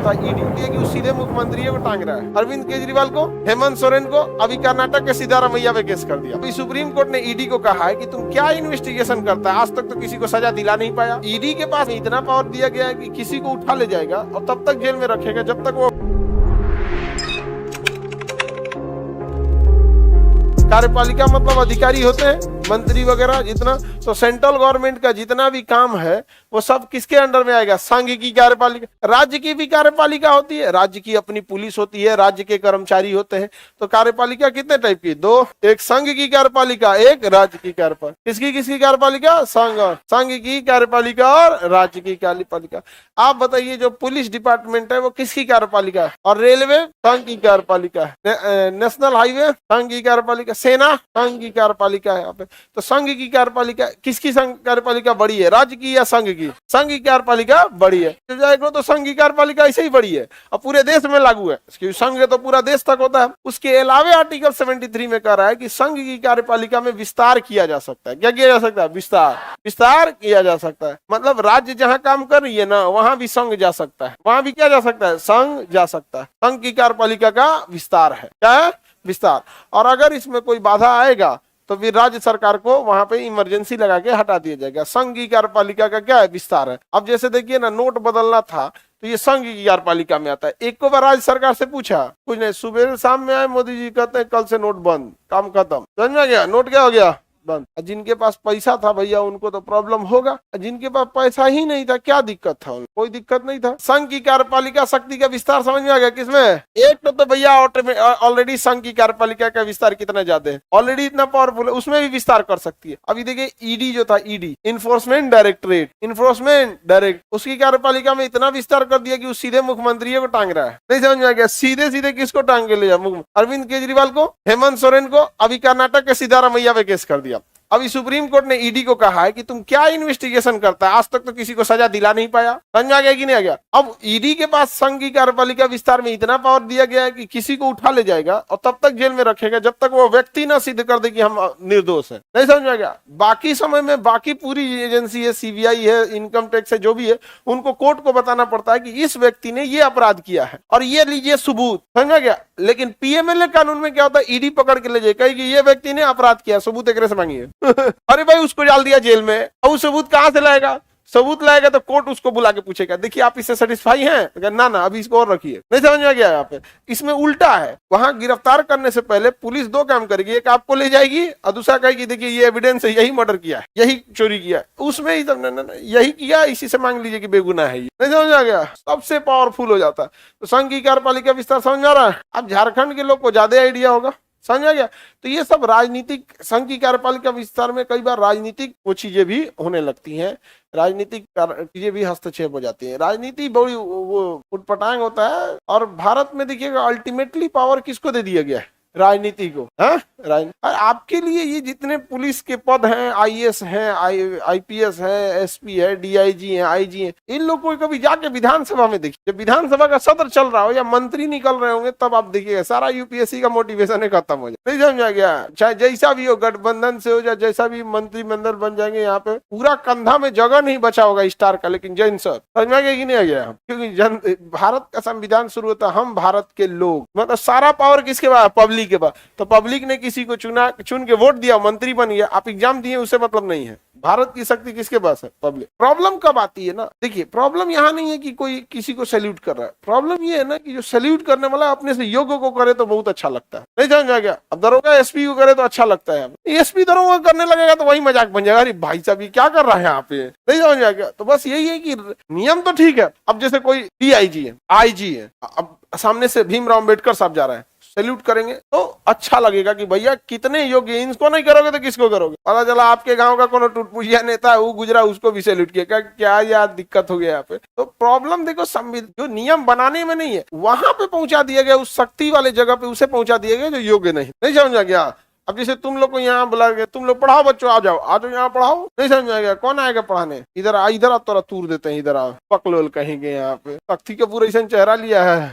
था ईडी, कि वो सीधे मुख्यमंत्री को टांग रहा है। अरविंद केजरीवाल को, हेमंत सोरेन को अभी कर्नाटक के सिद्धारमैया पे केस कर दिया। अभी सुप्रीम कोर्ट ने ईडी को कहा है कि तुम क्या इन्वेस्टिगेशन करता है, आज तक तो किसी को सजा दिला नहीं पाया। ईडी के पास इतना पावर दिया गया है कि किसी को उठा ले जाएगा और तब तक जेल में रखेगा जब तक वो कार्यपालिका मतलब अधिकारी होते हैं, मंत्री वगैरह जितना, तो सेंट्रल गवर्नमेंट का जितना भी काम है वो सब किसके अंडर में आएगा? संघ की कार्यपालिका। राज्य की भी कार्यपालिका होती है, राज्य की अपनी पुलिस होती है, राज्य के कर्मचारी होते हैं। तो कार्यपालिका कितने टाइप की? दो, एक संघ की कार्यपालिका, एक राज्य की कार्यपालिका। किसकी कार्यपालिका? संघ की कार्यपालिका और राज्य की कार्यपालिका। आप बताइए जो पुलिस डिपार्टमेंट है वो किसकी कार्यपालिका है? और रेलवे संघ की कार्यपालिका है, नेशनल हाईवे संघ की कार्यपालिका, सेना संघ की कार्यपालिका है। यहाँ पे तो संघ की कार्यपालिका, किसकी संघ कार्यपालिका बड़ी है, राज्य की या संघ की? संघ की कार्यपालिका बड़ी है। तो संघ की कार्यपालिका ऐसे ही बड़ी है और पूरे देश में लागू है, संघ तो पूरा देश तक होता है। उसके अलावे आर्टिकल 73 में कह रहा है कि संघ की कार्यपालिका में विस्तार किया जा सकता है। क्या किया जा सकता है? विस्तार किया जा सकता है। मतलब राज्य जहां काम कर रही है ना, वहां भी संघ जा सकता है, वहां भी क्या जा सकता है? संघ जा सकता है। संघ की कार्यपालिका का विस्तार है। क्या है? विस्तार। और अगर इसमें कोई बाधा आएगा तो फिर राज्य सरकार को वहां पे इमरजेंसी लगा के हटा दिया जाएगा। संघ की कार्यपालिका का क्या है? विस्तार है। अब जैसे देखिए ना, नोट बदलना था तो ये संघ की कार्यपालिका में आता है। एक को बार राज्य सरकार से पूछा, कुछ नहीं, सुबह शाम में आए मोदी जी, कहते हैं कल से नोट बंद, काम खत्म। समझ में गया? नोट क्या हो गया? बंद। जिनके पास पैसा था भैया उनको तो प्रॉब्लम होगा, जिनके पास पैसा ही नहीं था क्या दिक्कत था? कोई दिक्कत नहीं था। संघ की कार्यपालिका शक्ति का विस्तार समझ में आ गया? किसमें? एक तो भैया ऑलरेडी संघ की कार्यपालिका का विस्तार कितना ज्यादा है, ऑलरेडी इतना पावरफुल है, उसमें भी विस्तार कर सकती है। अभी देखिए ईडी जो था, ईडी इन्फोर्समेंट डायरेक्ट, उसकी कार्यपालिका में इतना विस्तार कर दिया कि वो सीधे मुख्यमंत्री को टांग रहा है। नहीं समझ में आ गया? सीधे किसको टांग के ले जा? अरविंद केजरीवाल को, हेमंत सोरेन को अभी कर्नाटक के सिद्धारमैया पे केस कर दिया। अभी सुप्रीम कोर्ट ने ईडी को कहा है कि तुम क्या इन्वेस्टिगेशन करता है, आज तक तो किसी को सजा दिला नहीं पाया। समझ में आ गया कि नहीं आ गया? अब ईडी के पास संघ की कार्यपालिका विस्तार में इतना पावर दिया गया है कि किसी को उठा ले जाएगा और तब तक जेल में रखेगा जब तक वो व्यक्ति ना सिद्ध कर दे कि हम निर्दोष है। नहीं समझ में आ गया? बाकी समय में बाकी पूरी एजेंसी है, सीबीआई है, इनकम टैक्स है, जो भी है, उनको कोर्ट को बताना पड़ता है कि इस व्यक्ति ने ये अपराध किया है और ये लीजिए सबूत। समझ में गया? लेकिन पीएमएलए कानून में क्या होता है? ईडी पकड़ के ले जाए, कहेगी ये व्यक्ति ने अपराध किया, सबूत एक से मांगिए। अरे भाई उसको डाल दिया जेल में, अब वो सबूत कहां से लाएगा? सबूत लाएगा तो कोर्ट उसको बुला के पूछेगा, देखिए आप इससे सेटिस्फाई हैं? ना अभी इसको और रखिए। नहीं समझ में गया? यहाँ पे इसमें उल्टा है। वहां गिरफ्तार करने से पहले पुलिस दो काम करेगी, एक आपको ले जाएगी और दूसरा कहेगी देखिए ये एविडेंस है, यही मर्डर किया है, यही चोरी किया है, उसमें ही यही किया, इसी से मांग लीजिए कि बेगुनाह है ये। नहीं समझ में आ गया? सबसे पावरफुल हो जाता है। तो संघ की कार्यपालिका विस्तार समझ में आ रहा है? अब झारखंड के लोग को ज्यादा आइडिया होगा। समझ आ गया? तो ये सब राजनीतिक, संघ की कार्यपालिका विस्तार में कई बार राजनीतिक वो चीजें भी होने लगती हैं, राजनीतिक चीजें भी हस्तक्षेप हो जाती है। राजनीति बड़ी वो उटपटांग होता है। और भारत में देखिएगा अल्टीमेटली पावर किसको दे दिया गया है? राजनीति को। आपके लिए ये जितने पुलिस के पद हैं, आईएएस हैं, आईपीएस है, एसपी है, डीआईजी है, आईजी है, इन लोगों को कभी जाके विधानसभा में देखिए, जब विधानसभा का सत्र चल रहा हो या मंत्री निकल रहे होंगे तब आप देखिएगा सारा यूपीएससी का मोटिवेशन खत्म हो जाए। नहीं समझा गया? चाहे जैसा भी हो, गठबंधन से हो या जैसा भी मंत्रिमंडल बन जाएंगे, यहाँ पे पूरा कंधा में जगह नहीं बचा होगा स्टार का। लेकिन जैन सर समझ में आ गया कि नहीं आ गया? क्योंकि भारत का संविधान शुरू होता है हम भारत के लोग, मतलब सारा पावर किसके पास? पब्लिक के पास। तो पब्लिक ने किसी को चुन के वोट दिया, मंत्री बन गया, आप एग्जाम दिए, उससे मतलब नहीं है। भारत की शक्ति किसके पास है? पब्लिक। प्रॉब्लम कब आती है ना, देखिए प्रॉब्लम यहाँ नहीं है कि कोई किसी को सैल्यूट कर रहा है, प्रॉब्लम ये है ना कि जो सैल्यूट करने वाला अपने से योग्य को करे तो बहुत अच्छा लगता है। नहीं समझ आ गया? अब दरोगा एसपी को करे तो अच्छा लगता है, एसपी दरोगा करने लगेगा तो वही मजाक बन जाएगा, अरे भाई साहब ये क्या कर रहा है यहाँ पे। नहीं समझ आ गया? तो बस यही है कि नियम तो ठीक है। अब जैसे कोई डीआईजी है, आईजी है, अब सामने से भीमराव अम्बेडकर साहब जा रहे हैं, सैल्यूट करेंगे तो अच्छा लगेगा कि भैया कितने योग्य, इनको नहीं करोगे तो किसको करोगे? पता चला आपके गांव का कोनो टूटपुटिया नेता है, वो गुजरा, उसको भी सैल्यूट किया, क्या यार दिक्कत हो गया यहाँ पे। तो प्रॉब्लम देखो जो नियम बनाने में नहीं है, वहां पे पहुंचा दिया गया, उस शक्ति वाले जगह पे उसे पहुंचा दिया गया जो योग्य नहीं समझा गया? अब जैसे तुम लोग को यहाँ बुला के, तुम लोग पढ़ाओ बच्चों, आ जाओ यहाँ पढ़ाओ, नहीं समझ में आएगा? कौन आएगा पढ़ाने? इधर आ तोरा तूर देते हैं, इधर आ, पकलोल कहेंगे यहाँ पे। तख्ती का पूरा ऐसा चेहरा लिया है,